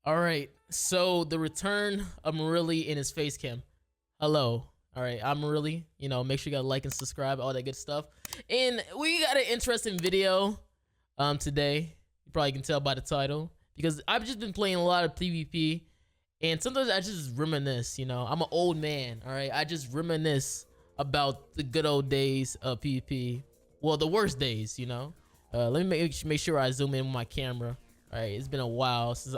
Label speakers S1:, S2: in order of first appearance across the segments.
S1: All right, so the return of Marilli in his face cam. Hello. All right, I'm Marilli. Make sure you gotta like and subscribe, all that good stuff. And we got an interesting video today. You probably can tell by the title because I've just been playing a lot of PvP, and sometimes I just reminisce. I'm an old man. All right, I just reminisce about the good old days of PvP. Well, the worst days. Let me make sure I zoom in with my camera. All right, it's been a while since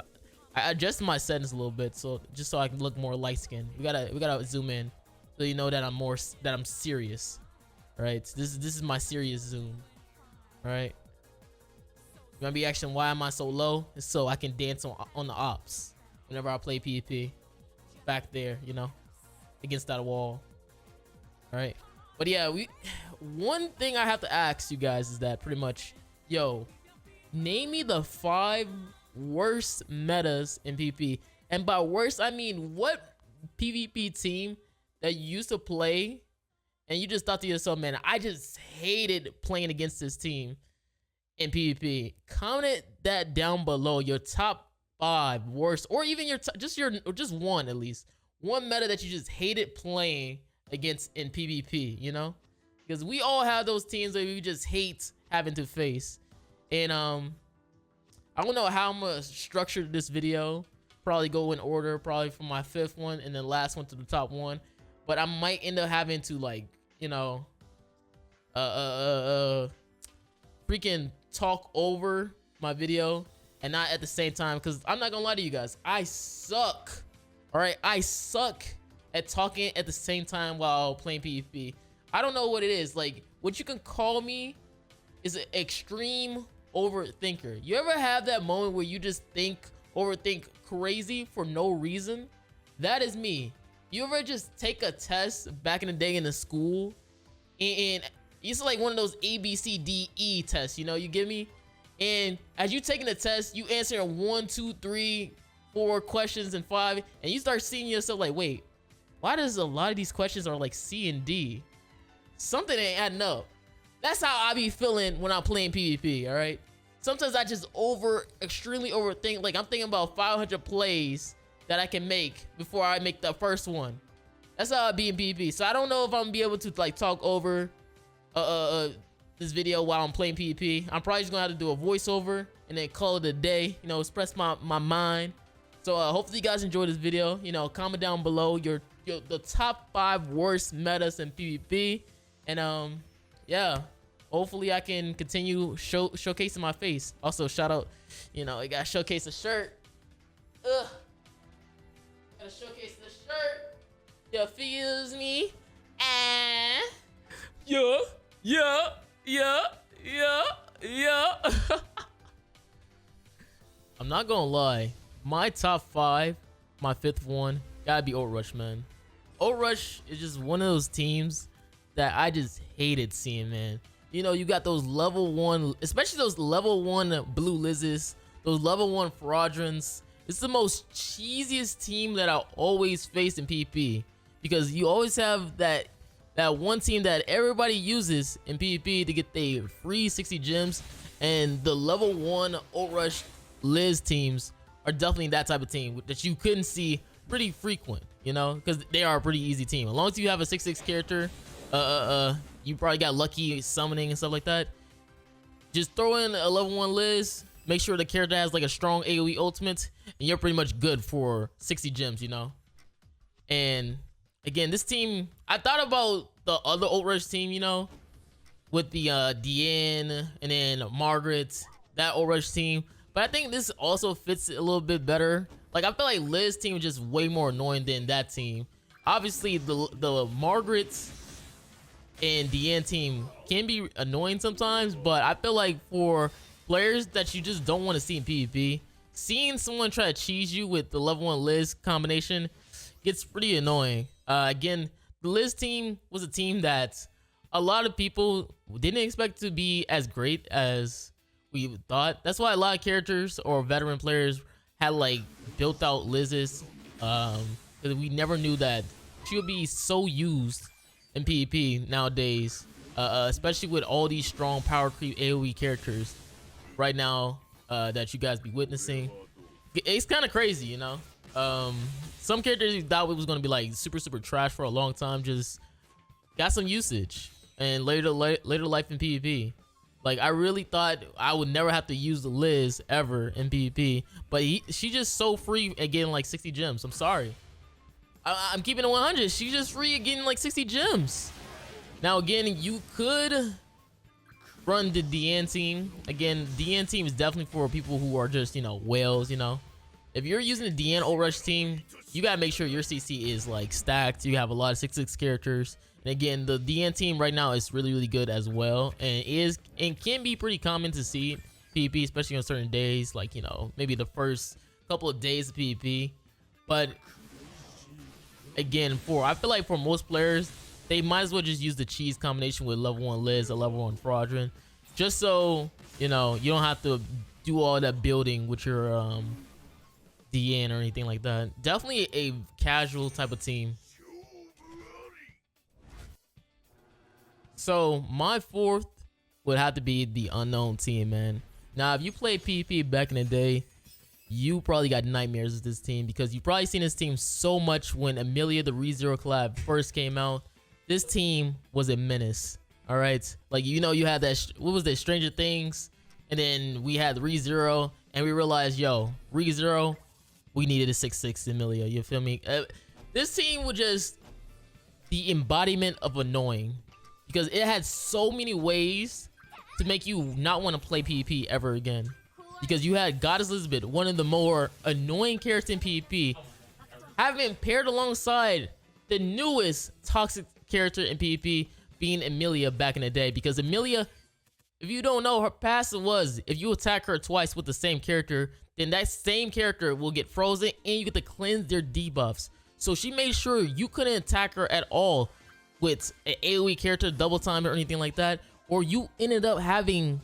S1: I adjusted my settings a little bit, so just so I can look more light skinned. We gotta zoom in, so you know that I'm serious. All right, so this is my serious zoom. All right, you might be asking why am I so low? It's so I can dance on the ops whenever I play PvP. Back there, against that wall. All right, but yeah, one thing I have to ask you guys is that pretty much, name me the 5 worst metas in PvP. And by worst, I mean what PvP team that you used to play and you just thought to yourself, man, I just hated playing against this team in PvP. Comment that down below, your top 5 worst, or even just one, at least one meta that you just hated playing against in PvP, because we all have those teams that we just hate having to face. And I don't know how I'm gonna structure this video. Probably go in order, probably from my 5th one and then last one to the top one. But I might end up having to freaking talk over my video and not at the same time, because I'm not gonna lie to you guys, I suck. All right, I suck at talking at the same time while playing PvP. I don't know what it is. Like, what you can call me is an extreme overthinker. You ever have that moment where you just overthink crazy for no reason? That is me. You ever just take a test back in the day in the school and it's like one of those ABCDE tests, you get me? And as you taking the test, you answering 1, 2, 3, 4 questions and 5, and you start seeing yourself like, wait, why does a lot of these questions are like C and D? Something ain't adding up. That's how I be feeling when I'm playing PvP, all right? Sometimes I just extremely overthink. Like, I'm thinking about 500 plays that I can make before I make the first one. That's how I be in PvP. So I don't know if I'm gonna be able to talk over this video while I'm playing PvP. I'm probably just gonna have to do a voiceover and then call it a day, express my mind. So hopefully you guys enjoyed this video. Comment down below the top 5 worst metas in PvP. And yeah, hopefully I can continue showcasing my face. Also, shout out, I gotta showcase a shirt. Gotta showcase the shirt. You feels me? Yeah. I'm not gonna lie, my top 5, my 5th one, gotta be Rush, man. Rush is just one of those teams that I just hated seeing, man. You got those level 1, especially those level 1 blue lizards, those level 1 fraudrons. It's the most cheesiest team that I always face in PvP, because you always have that one team that everybody uses in PvP to get their free 60 gems, and the level 1 Rush Liz teams are definitely that type of team that you couldn't see pretty frequent, because they are a pretty easy team. As long as you have a 6/6 character, you probably got lucky summoning and stuff like that. Just throw in a level 1 Liz, make sure the character has like a strong AoE ultimate, and you're pretty much good for 60 gems, And again, this team, I thought about the other Rush team, with the Deanne and then Margaret, that Rush team. But I think this also fits a little bit better. Like, I feel like Liz's team is just way more annoying than that team. Obviously, the Margaret and Deanne team can be annoying sometimes, but I feel like for players that you just don't want to see in PvP, seeing someone try to cheese you with the level 1 Liz combination gets pretty annoying. Again, the Liz team was a team that a lot of people didn't expect to be as great as we thought. That's why a lot of characters or veteran players had like built out Liz's, because we never knew that she would be so used in PvP nowadays, especially with all these strong power creep AoE characters right now that you guys be witnessing. It's kind of crazy, you know. Some characters you thought it was gonna be like super trash for a long time just got some usage and later life in PvP. Like I really thought I would never have to use the Liz ever in PvP, but she just so free at getting like 60 gems. I'm sorry, I'm keeping it 100. She's just free at getting like 60 gems. Now again, you could run the DN team. Again, DN team is definitely for people who are just, you know, whales, you know. If you're using the DN Ult Rush team, you gotta make sure your CC is like stacked. You have a lot of 6/6 characters. And again, the DN team right now is really good as well, and can be pretty common to see PvP, especially on certain days, like, you know, maybe the first couple of days of PvP. But again, I feel like for most players, they might as well just use the cheese combination with level 1 Liz or level 1 Fraudrin, just so, you know, you don't have to do all that building with your DN or anything like that. Definitely a casual type of team. So my fourth would have to be the unknown team, man. Now, if you played PvP back in the day, you probably got nightmares with this team because you probably seen this team so much when Amelia the ReZero collab first came out. This team was a menace. All right, like, you know, you had that what was that, Stranger Things, and then we had ReZero, and we realized, yo, ReZero, we needed a 6/6 Amelia. You feel me? This team was just the embodiment of annoying because it had so many ways to make you not want to play PvP ever again. Because you had Goddess Elizabeth, one of the more annoying characters in PvP, having paired alongside the newest toxic character in PvP, being Amelia back in the day. Because Amelia, if you don't know, her passive was, if you attack her twice with the same character, then that same character will get frozen and you get to cleanse their debuffs. So she made sure you couldn't attack her at all with an AoE character, double time or anything like that, or you ended up having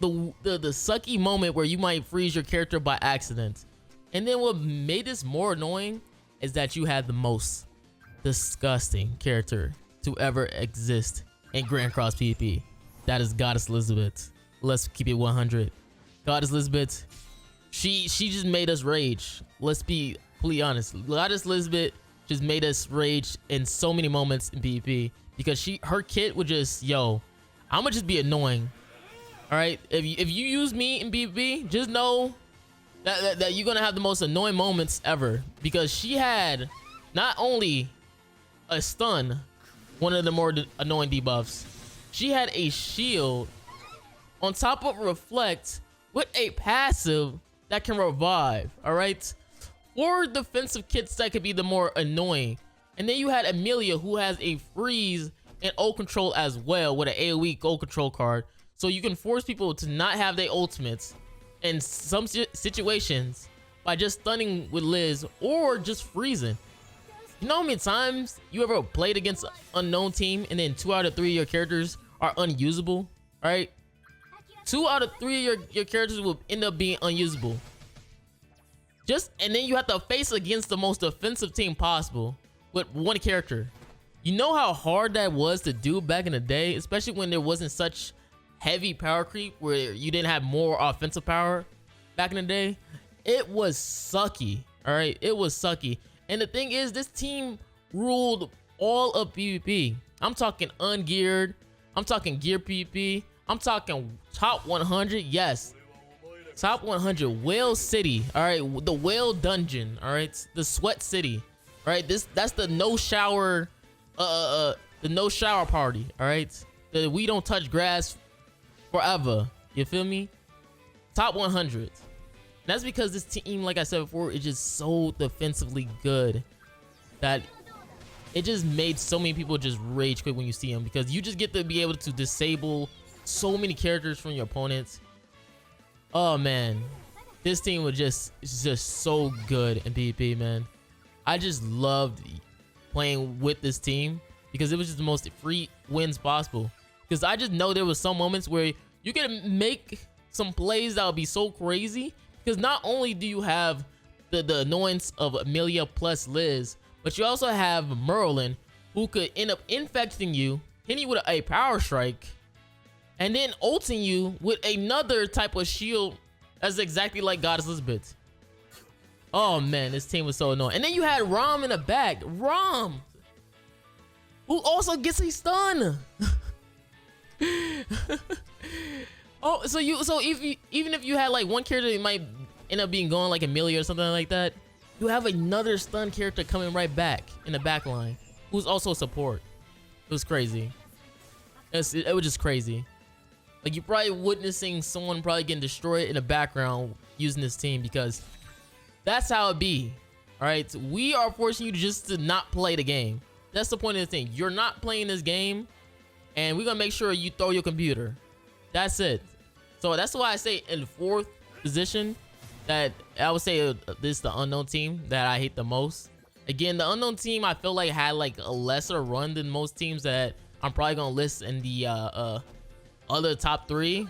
S1: the sucky moment where you might freeze your character by accident. And then what made this more annoying is that you had the most disgusting character to ever exist in grandcross PvP. That is Goddess Elizabeth. Let's keep it 100. Goddess Elizabeth, she just made us rage. Let's be completely honest. Goddess Elizabeth just made us rage in so many moments in PvP because her kit would just, yo, I'ma just be annoying. All right, if you use me in PvP, just know that you're gonna have the most annoying moments ever, because she had not only a stun, one of the more annoying debuffs, she had a shield on top of reflect with a passive that can revive. All right, 4 defensive kits that could be the more annoying. And then you had Amelia, who has a freeze and ult control as well with an AoE ult control card. So you can force people to not have their ultimates in some situations by just stunning with Liz or just freezing. You know how many times you ever played against an unknown team and then 2 out of 3 of your characters are unusable, right? 2 out of 3 of your characters will end up being unusable. And then you have to face against the most defensive team possible with 1 character. You know how hard that was to do back in the day, especially when there wasn't such heavy power creep where you didn't have more offensive power back in the day. It was sucky. All right, it was sucky. And the thing is, this team ruled all of PvP. I'm talking ungeared, I'm talking gear PvP, I'm talking top 100. Yes, top 100 Whale City. All right, the Whale Dungeon. All right, the Sweat City. All right, that's the no shower the no shower party. All right, the we don't touch grass forever. You feel me? Top 100. That's because this team, like I said before, is just so defensively good that it just made so many people just rage quit when you see them, because you just get to be able to disable so many characters from your opponents. Oh man, this team was just so good in PvP, man. I just loved playing with this team because it was just the most free wins possible. Because I just know there was some moments where you can make some plays that would be so crazy. Because not only do you have the annoyance of Amelia plus Liz, but you also have Marilli, who could end up infecting you, hitting you with a power strike, and then ulting you with another type of shield that's exactly like Goddess Elizabeth. Oh man, this team was so annoying. And then you had Rom in the back. Rom, who also gets a stun. Oh, so even if you had like one character that might end up being going like Amelia or something like that, you have another stun character coming right back in the back line, who's also support. It was crazy. It was just crazy. Like, you're probably witnessing someone probably getting destroyed in the background using this team, because that's how it be. All right, we are forcing you to not play the game. That's the point of the thing. You're not playing this game, and we're gonna make sure you throw your computer. That's it. So that's why I say in 4th position that I would say this is the unknown team that I hate the most. Again, the unknown team I feel like had like a lesser run than most teams that I'm probably gonna list in the other top 3,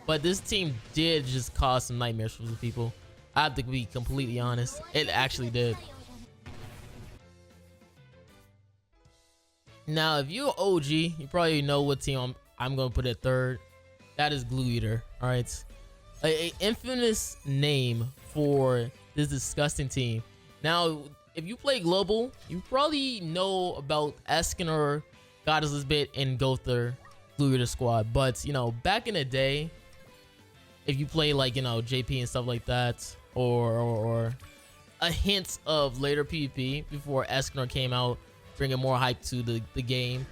S1: but this team did just cause some nightmares for the people. I have to be completely honest. It actually did. Now, if you're OG, you probably know what team I'm gonna put at 3rd. That is Glue Eater. All right, a infamous name for this disgusting team. Now, if you play global, you probably know about Escanor, Goddess Lisbeth, and Gother Glue Eater squad. But you know, back in the day, if you play like, you know, JP and stuff like that, or a hint of later PvP before Escanor came out, bringing more hype to the game,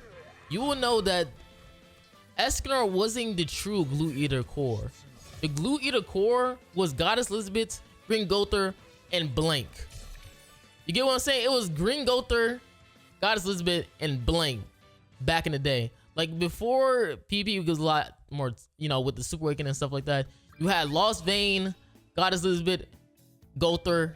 S1: you will know that Escanor wasn't the true Glue Eater core. The Glue Eater core was Goddess Lisbeth, Green Gother, and Blank. You get what I'm saying? It was Green Gother, Goddess Lisbeth, and Blank back in the day. Like, before PvP was a lot more, you know, with the Super Awakening and stuff like that, you had Lost Vein, Goddess Lisbeth, Gother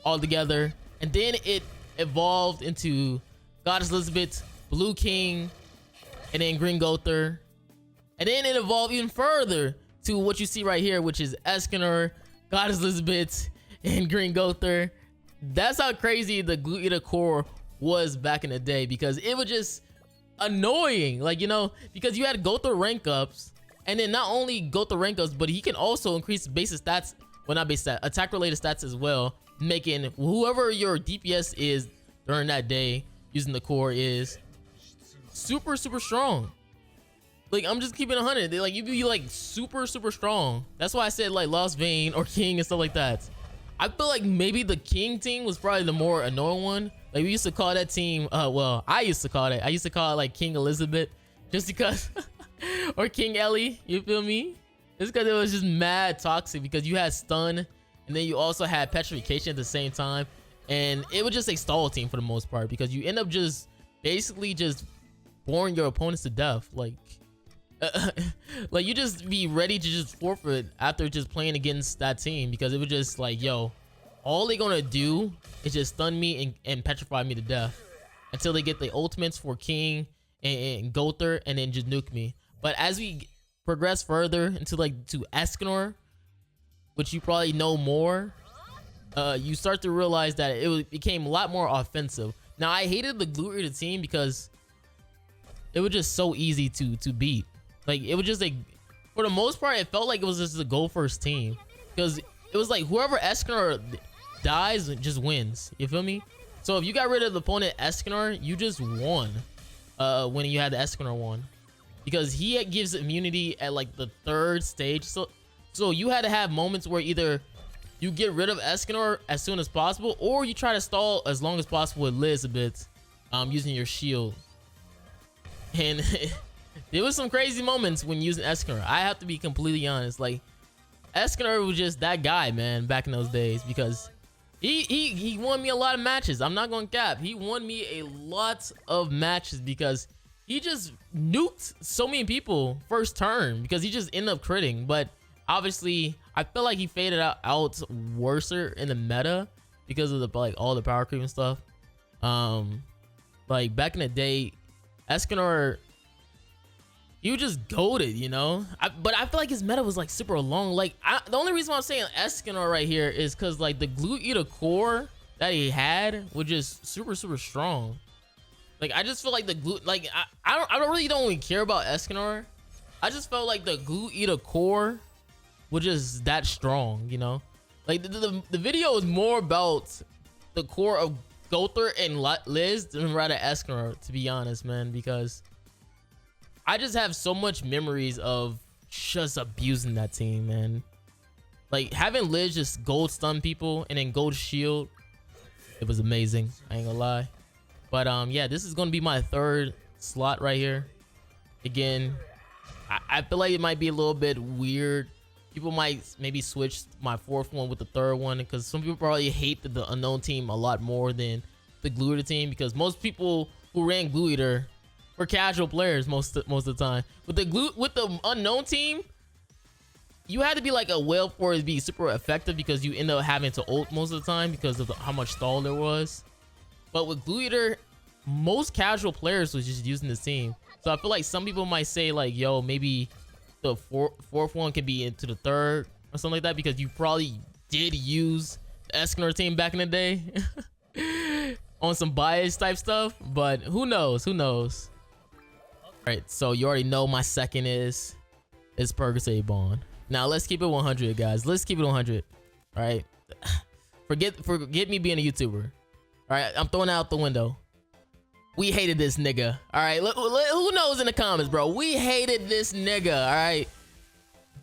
S1: all together, and then it evolved into Goddess Lisbeth, Blue King, and then Green Gother, and then it evolved even further to what you see right here, which is Escanor, Goddess Lisbeth, and Green Gother. That's how crazy the Glue Eater core was back in the day, because it was just annoying. Like, you know, because you had Gother rank ups, and then not only Gother rank ups, but he can also increase basic stats, well, not basic stats, attack related stats as well, making whoever your DPS is during that day using the core is super strong. Like, I'm just keeping 100. Like, you be like super strong. That's why I said like Lost Vein or King and stuff like that. I feel like maybe the King team was probably the more annoying one. Like, we used to call that team, well, I used to call it like King Elizabeth, just because, or King Ellie, you feel me? It's because it was just mad toxic, because you had stun, and then you also had petrification at the same time, and it was just a stall team for the most part, because you end up just basically just boring your opponents to death. Like, like, you just be ready to just forfeit after just playing against that team, because it was just like, yo, all they gonna do is just stun me and petrify me to death until they get the ultimates for King and Gother, and then just nuke me. But as we progress further into like to Escanor, which you probably know more, you start to realize that it became a lot more offensive. Now, I hated the Glue Eater team because it was just so easy to beat. Like, it was just like, for the most part, it felt like it was just a go first team, because it was like whoever Escanor dies just wins. You feel me? So if you got rid of the opponent Escanor, you just won when you had the Escanor one, because he gives immunity at like the 3rd stage. So you had to have moments where either you get rid of Escanor as soon as possible, or you try to stall as long as possible with Elizabeth using your shield. And there was some crazy moments when using Escanor. I have to be completely honest. Like, Escanor was just that guy, man, back in those days, because he won me a lot of matches. I'm not gonna cap. He won me a lot of matches because he just nuked so many people first turn, because he just ended up critting. But obviously, I feel like he faded out worser in the meta because of the like all the power creep and stuff. Like, back in the day, Escanor, he was just goated, you know. But I feel like his meta was like super long. Like, the only reason why I'm saying Escanor right here is because like the Glue Eater core that he had was just super strong. Like, I just feel like the glue, like, I really don't even care about Escanor. I just felt like the Glue Eater core was just that strong, you know. Like the video is more about the core of Gother and Liz than rather Escanor, to be honest, man, because I just have so much memories of just abusing that team, man. Like having Liz just gold stun people and then gold shield, it was amazing. I ain't gonna lie. But yeah, this is gonna be my third slot right here. Again, I feel like it might be a little bit weird. People might maybe switch my fourth one with the third one, because some people probably hate the unknown team a lot more than the Glue Eater team, because most people who ran Glue Eater were casual players most of the time. With the unknown team, you had to be like a whale for it to be super effective, because you end up having to ult most of the time because of how much stall there was. But with Glue Eater, most casual players was just using this team. So I feel like some people might say like, yo, maybe the fourth one can be into the third or something like that, because you probably did use the Escanor team back in the day on some bias type stuff. But who knows? Who knows? All right, so you already know my second is Purgatory Bond. Now let's keep it 100, guys. Let's keep it 100. All right, forget me being a YouTuber. All right, I'm throwing it out the window. We hated this nigga. All right, who knows in the comments, bro? We hated this nigga. All right,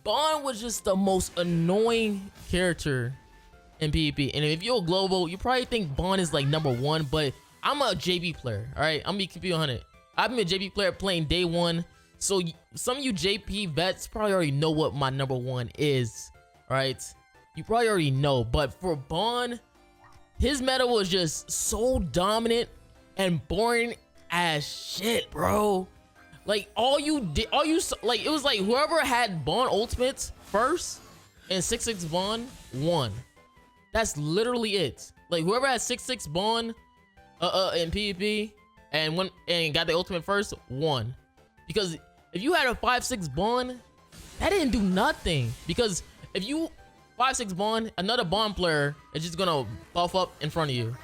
S1: Bond was just the most annoying character in PvP. And if you're global, you probably think Bond is like #1, but I'm a JP player. All right, I'm gonna keep you 100. I've been a JP player playing day one, so some of you JP vets probably already know what my #1 is. All right, you probably already know. But for Bond, his meta was just so dominant and boring as shit, bro. Like it was like whoever had Bond ultimates first and 6/6 Bond won. That's literally it. Like whoever had 6/6 Bond in PvP and got the ultimate first won. Because if you had a 5/6 Bond, that didn't do nothing. Because if you 5/6 Bond, another Bond player is just gonna buff up in front of you,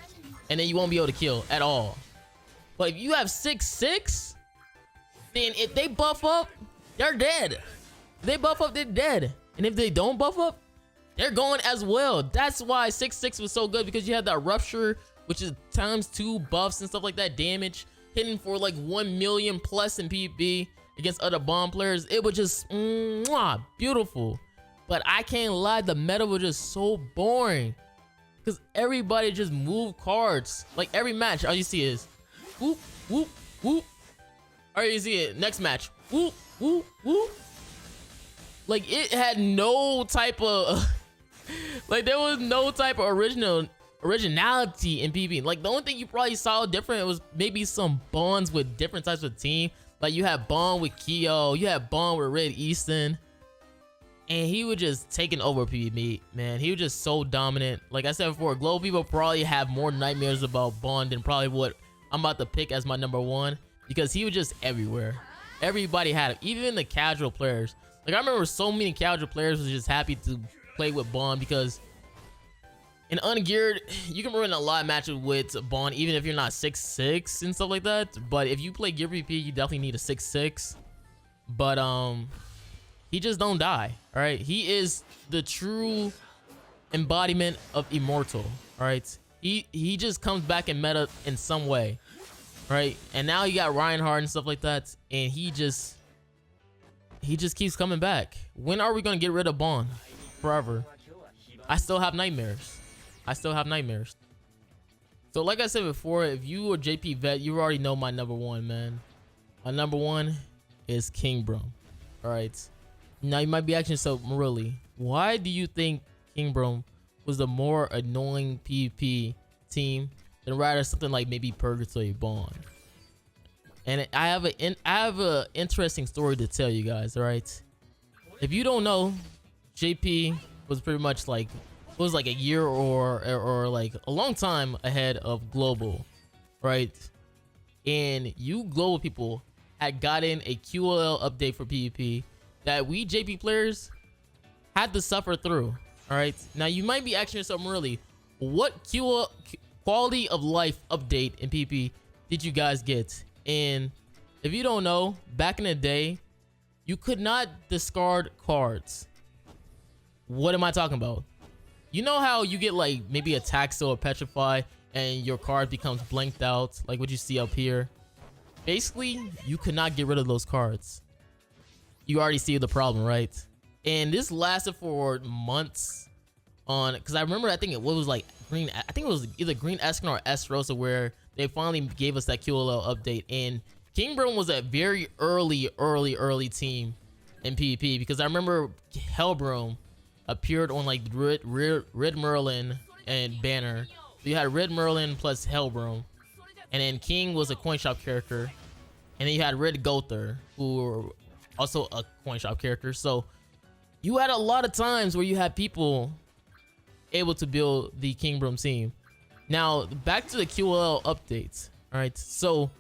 S1: and then you won't be able to kill at all. But if you have 6/6, then if they buff up, they're dead. If they buff up, they're dead. And if they don't buff up, they're going as well. That's why 6/6 was so good, because you had that rupture, which is ×2 buffs and stuff like that, damage, hitting for like 1 million plus in PvP against other Bond players. It was just beautiful. But I can't lie, the meta was just so boring, because everybody just moved cards. Like every match, all you see is whoop, whoop, whoop. All you see it, next match, whoop, whoop, whoop. Like it had no type of, like there was no type of originality in PvP. Like the only thing you probably saw different was maybe some Bonds with different types of team. Like you had Bond with Keo, you had Bond with Red Easton. And he was just taking over PvP, man. He was just so dominant. Like I said before, global people probably have more nightmares about Bond than probably what I'm about to pick as my #1, because he was just everywhere. Everybody had him, even the casual players. Like I remember so many casual players was just happy to play with Bond, because in ungeared, you can run a lot of matches with Bond, even if you're not 6/6 and stuff like that. But if you play gear PvP, you definitely need a 6/6. But he just don't die. All right, he is the true embodiment of immortal. All right, he just comes back in meta in some way, right? And now you got Reinhardt and stuff like that, and he just keeps coming back. When are we gonna get rid of Bond forever? I still have nightmares. So like I said before, if you are JP vet, you already know my #1, man. My #1 is King Brum. All right. Now you might be asking yourself, Marilli, why do you think King Brum was the more annoying PvP team than rather something like maybe Purgatory Bond? And I have a interesting story to tell you guys. All right, if you don't know, JP was pretty much like a year or like a long time ahead of global, right? And you global people had gotten a QoL update for PvP that we JP players had to suffer through. All right, now you might be asking yourself, really, what QoL quality of life update in PvP did you guys get? And if you don't know, back in the day, you could not discard cards. What am I talking about? You know how you get like maybe attack still or petrify and your card becomes blanked out, like what you see up here? Basically, you could not get rid of those cards. You already see the problem, right? And this lasted for months on, because I remember, I think it was like green, I think it was either Green Eskin or S Rosa where they finally gave us that QLL update. And King Brim was a very early team in PvP, because I remember Hellbrom appeared on like Red Merlin and Banner. So you had Red Merlin plus Hellbrom, and then King was a coin shop character, and then you had Red Gother, who were also a coin shop character. So you had a lot of times where you had people able to build the King Brim team. Now back to the QLL updates. All right, so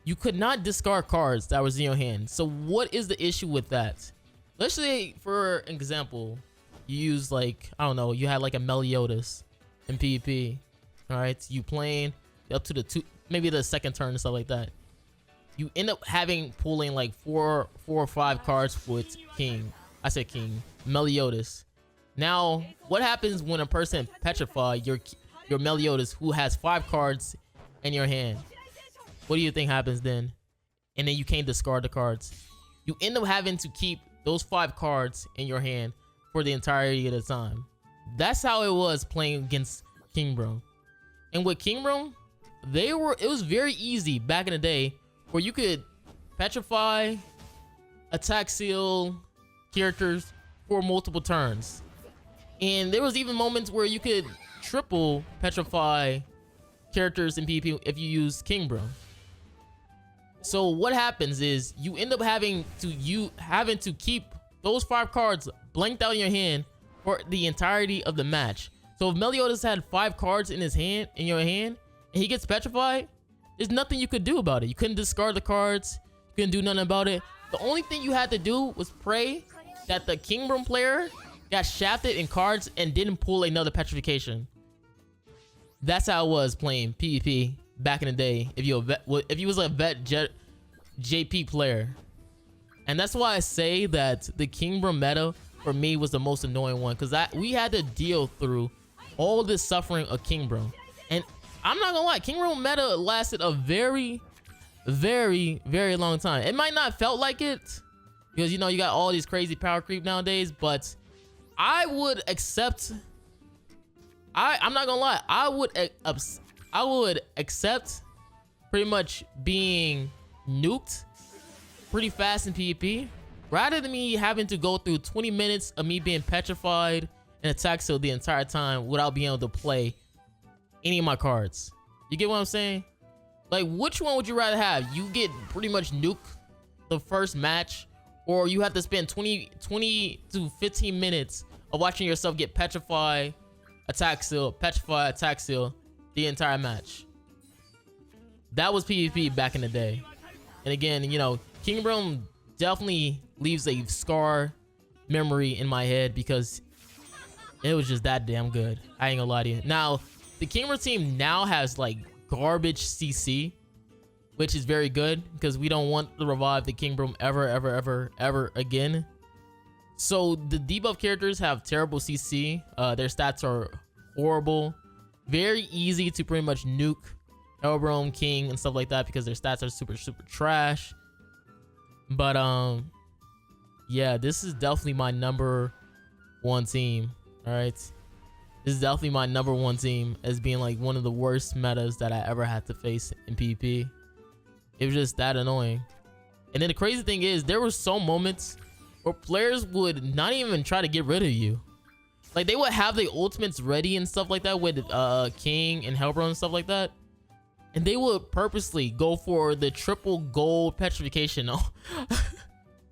S1: you could not discard cards that was in your hand. So what is the issue with that? Let's say, for example, you use like, I don't know, you had like a Meliodas in PvP. All right, you playing up to the maybe the second turn and stuff like that. You end up pulling like four or five cards with King. I said King, Meliodas. Now, what happens when a person petrify your Meliodas who has 5 cards in your hand? What do you think happens then? And then you can't discard the cards. You end up having to keep those 5 cards in your hand for the entirety of the time. That's how it was playing against King Brim. And with King Brim, it was very easy back in the day where you could petrify, attack seal characters for multiple turns. And there was even moments where you could triple petrify characters in PvP if you use King Brim. So what happens is you end up having to keep those 5 cards blanked out in your hand for the entirety of the match. So if Meliodas had 5 cards in your hand, and he gets petrified, there's nothing you could do about it. You couldn't discard the cards. You couldn't do nothing about it. The only thing you had to do was pray that the King Brim player got shafted in cards and didn't pull another petrification. That's how it was playing PvP back in the day. If you was a vet JP player. And that's why I say that the King Brim meta for me was the most annoying one, because we had to deal through all this suffering of King Brim. And I'm not gonna lie, King Brim meta lasted a very long time. It might not felt like it, because you know you got all these crazy power creep nowadays, but I would accept. I'm not gonna lie, I would accept pretty much being nuked pretty fast in PvP rather than me having to go through 20 minutes of me being petrified and attack seal the entire time without being able to play any of my cards. You get what I'm saying? Like, which one would you rather have? You get pretty much nuked the first match, or you have to spend 20 to 15 minutes of watching yourself get petrified, attack seal, petrify, attack seal the entire match. That was PvP back in the day. And again, you know, King Brim definitely leaves a scar memory in my head because it was just that damn good. I ain't gonna lie to you. Now, the King Brim team now has like garbage CC, which is very good because we don't want to revive the King Brim ever again. So the debuff characters have terrible CC. Their stats are horrible. Very easy to pretty much nuke Hellbrom, King, and stuff like that because their stats are super trash. But yeah, this is definitely my number 1 team. All right, this is definitely my number 1 team as being like one of the worst metas that I ever had to face in PvP. It was just that annoying. And then the crazy thing is, there were some moments where players would not even try to get rid of you. Like, they would have the ultimates ready and stuff like that with King and Hellbrom and stuff like that, and they would purposely go for the triple gold petrification.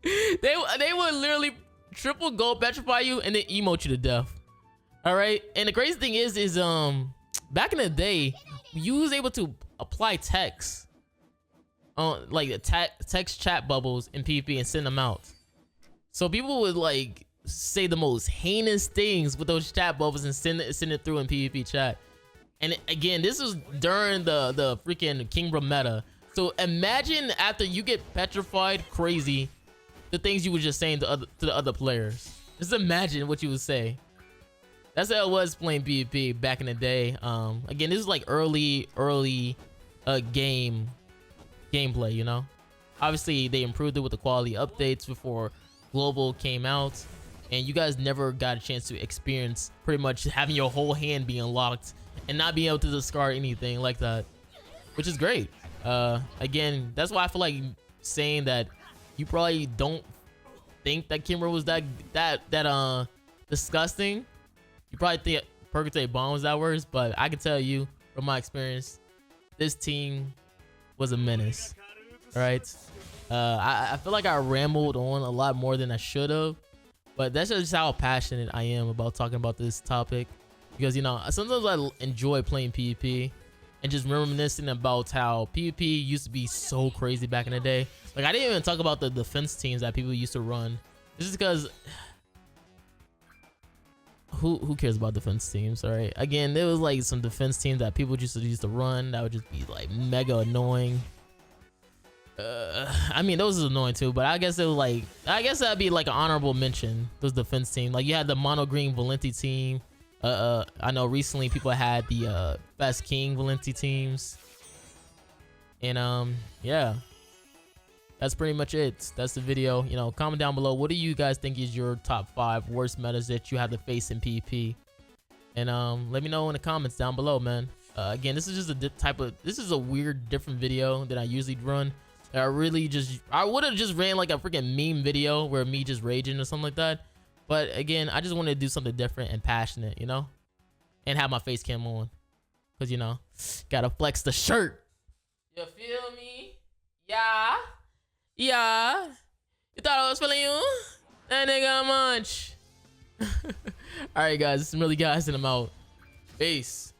S1: they would literally triple gold petrify you and then emote you to death. All right, and the crazy thing is back in the day, you was able to apply text on like text chat bubbles in PvP and send them out. So people would like say the most heinous things with those chat bubbles and send it through in PvP chat. And again, this was during the freaking King Brim meta. So imagine after you get petrified crazy, the things you were just saying to the other players. Just imagine what you would say. That's how it was playing PvP back in the day. Again, this is like early gameplay, you know. Obviously they improved it with the quality updates before global came out, and you guys never got a chance to experience pretty much having your whole hand be unlocked and not being able to discard anything like that, which is great. Again, that's why I feel like saying that you probably don't think that Kimber was that disgusting. You probably think Purgatory Bomb was that worse, but I can tell you from my experience, this team was a menace. All right. I feel like I rambled on a lot more than I should have, but that's just how passionate I am about talking about this topic, because, you know, sometimes I enjoy playing PvP and just reminiscing about how PvP used to be so crazy back in the day. Like, I didn't even talk about the defense teams that people used to run. This is because who cares about defense teams? All right. Again, there was like some defense teams that people just used to run that would just be like mega annoying. I mean, those is annoying too, but I guess it was like, I guess that'd be like an honorable mention. Those defense team, like you had the mono green Valenti team. I know recently people had the Fast King Valenti teams, and yeah, that's pretty much it. That's the video. You know, comment down below, what do you guys think is your top 5 worst metas that you have to face in PvP, and let me know in the comments down below, man. Again, this is just this is a weird, different video than I usually run. I would have just ran like a freaking meme video where me just raging or something like that. But again, I just wanted to do something different and passionate, you know, and have my face cam on, because, you know, gotta flex the shirt. You feel me? Yeah. Yeah. You thought I was feeling you? That nigga munch. All right, guys, it's Marilli, guys, and I'm out. Peace.